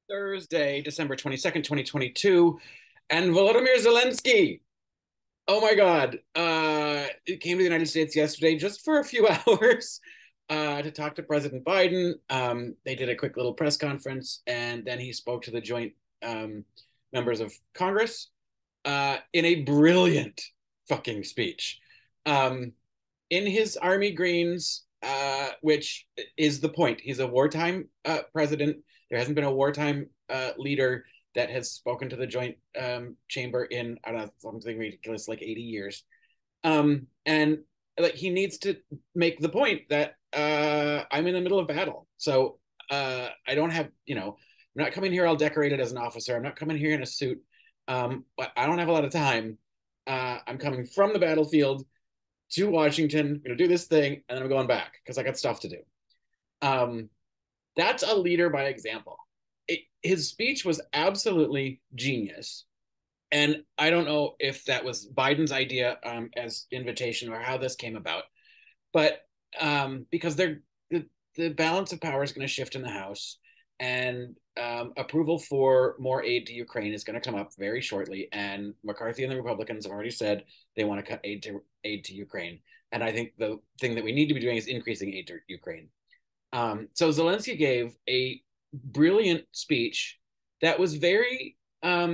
Thursday, December 22nd, 2022, and Volodymyr Zelenskyy. Oh my God. It came to the United States yesterday just for a few hours to talk to President Biden. They did a quick little press conference, and then he spoke to the joint um, members of Congress in a brilliant fucking speech. Um, in his army greens, which is the point. He's a wartime president. There hasn't been a wartime leader that has spoken to the joint chamber in, I don't know, something ridiculous like 80 years. And like he needs to make the point that I'm in the middle of battle. So I don't have, I'm not coming here all decorated as an officer. I'm not coming here in a suit. But I don't have a lot of time. I'm coming from the battlefield to Washington. I'm going to do this thing, and then I'm going back because I got stuff to do. Um, that's a leader by example. His speech was absolutely genius. And I don't know if that was Biden's idea as invitation or how this came about, but because the balance of power is going to shift in the House, and approval for more aid to Ukraine is going to come up very shortly. And McCarthy and the Republicans have already said they want to cut aid to Ukraine. And I think the thing that we need to be doing is increasing aid to Ukraine. So Zelensky gave a brilliant speech that was very uh,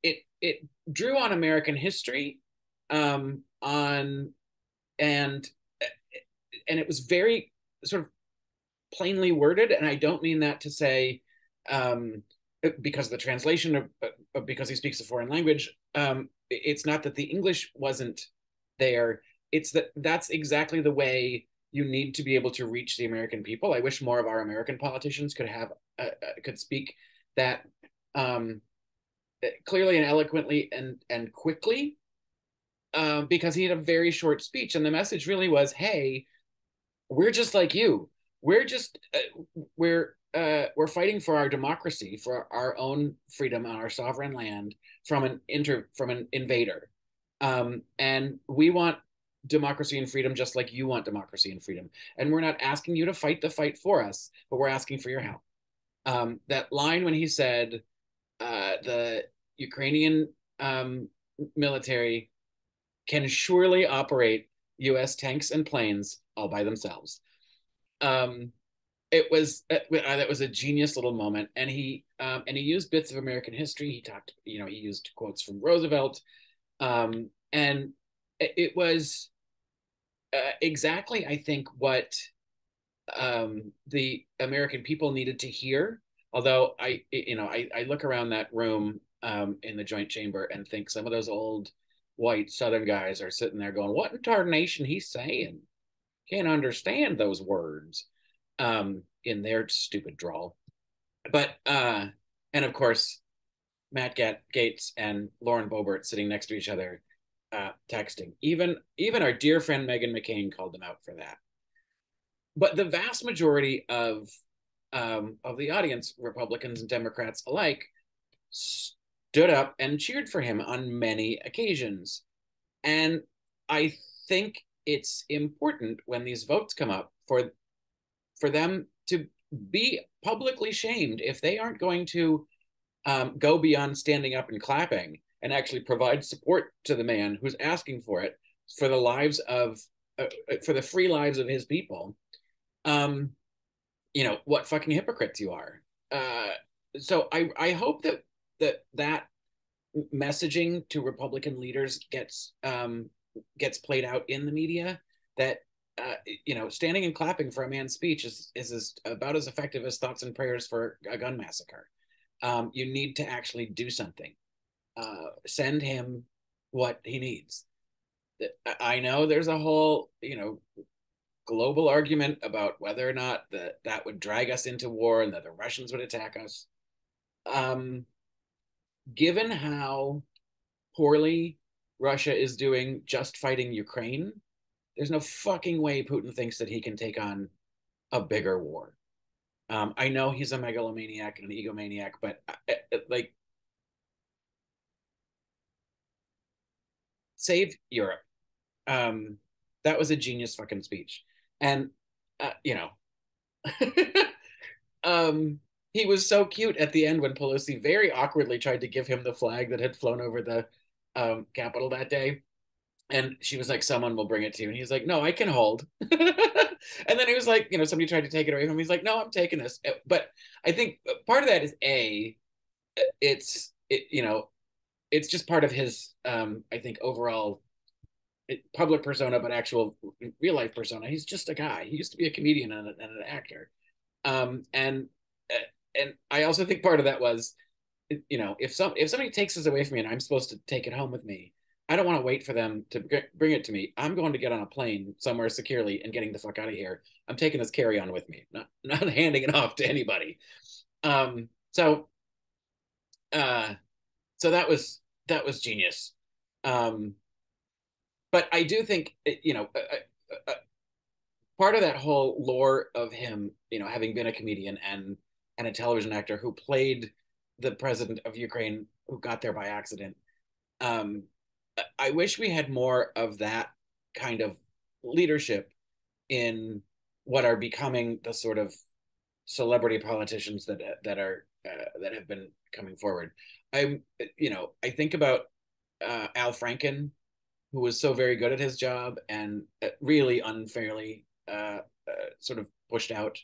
it drew on American history, on and and it was very sort of plainly worded. And I don't mean that to say because of the translation or because he speaks a foreign language. It's not that the English wasn't there. It's that that's exactly the way you need to be able to reach the American people. I wish more of our American politicians could speak that um, clearly and eloquently and quickly, because he had a very short speech, and the message really was, "Hey, we're just like you. We're just we're fighting for our democracy, for our own freedom on our sovereign land from an invader, and we want democracy and freedom just like you want democracy and freedom. And we're not asking you to fight the fight for us, but we're asking for your help." That line when he said, "The Ukrainian military can surely operate U.S. tanks and planes all by themselves." Um, it was that was a genius little moment, and he used bits of American history. He talked, he used quotes from Roosevelt, and it was exactly, I think, what the American people needed to hear. Although I look around that room in the Joint Chamber and think some of those old white Southern guys are sitting there going, "What in tarnation he's saying? Can't understand those words," in their stupid drawl. But and of course, Matt Gates and Lauren Boebert sitting next to each other, texting. Even our dear friend Meghan McCain called them out for that. But the vast majority of the audience, Republicans and Democrats alike, stood up and cheered for him on many occasions. And I think it's important when these votes come up for them to be publicly shamed if they aren't going to go beyond standing up and clapping and actually provide support to the man who's asking for it, for the lives of for the free lives of his people. um what fucking hypocrites you are. So I hope that messaging to Republican leaders gets played out in the media, that standing and clapping for a man's speech is about as effective as thoughts and prayers for a gun massacre. You need to actually do something. Send him what he needs. I know there's a whole global argument about whether or not that would drag us into war and that the Russians would attack us. Um, Given how poorly Russia is doing just fighting Ukraine, there's no fucking way Putin thinks that he can take on a bigger war. I know he's a megalomaniac and an egomaniac, but like, save Europe. Um, that was a genius fucking speech, and uh, you know, um, he was so cute at the end when Pelosi very awkwardly tried to give him the flag that had flown over the Capitol that day. And she was like, someone will bring it to you. And he's like, no, I can hold. And then he was like, somebody tried to take it away from him. He's like, no, I'm taking this. But I think part of that is it's just part of his, I think, overall public persona, but actual real life persona. He's just a guy. He used to be a comedian and an actor. Um, and uh, and I also think part of that was, if somebody takes this away from me and I'm supposed to take it home with me, I don't want to wait for them to bring it to me. I'm going to get on a plane somewhere securely and getting the fuck out of here. I'm taking this carry on with me, not handing it off to anybody. Um, so uh, so that was genius. Um, but I do think part of that whole lore of him, having been a comedian and a television actor who played the president of Ukraine who got there by accident. Um, I wish we had more of that kind of leadership in what are becoming the sort of celebrity politicians that have been coming forward. I think about Al Franken, who was so very good at his job and really unfairly sort of pushed out.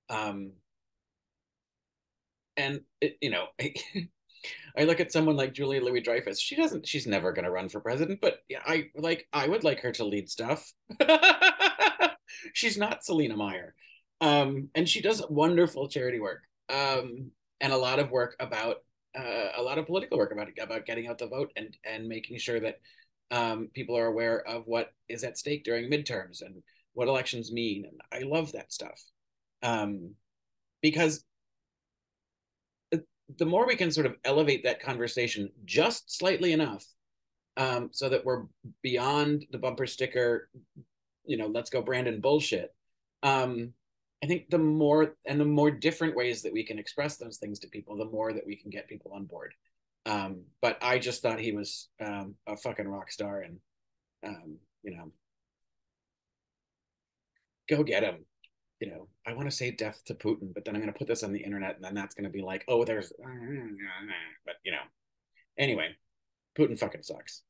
Um, and I look at someone like Julia Louis Dreyfus. She's never going to run for president, but yeah, I would like her to lead stuff. She's not Selena Meyer. And she does wonderful charity work. And a lot of work about a lot of political work about getting out the vote and making sure that people are aware of what is at stake during midterms and what elections mean. And I love that stuff. Um, because the more we can sort of elevate that conversation just slightly enough, so that we're beyond the bumper sticker, let's go Brandon bullshit. Um, I think the more different ways that we can express those things to people, the more that we can get people on board. But I just thought he was a fucking rock star, and um, you know, go get him. I want to say death to Putin, but then I'm going to put this on the internet, and then that's going to be like, oh, there's, but anyway, Putin fucking sucks.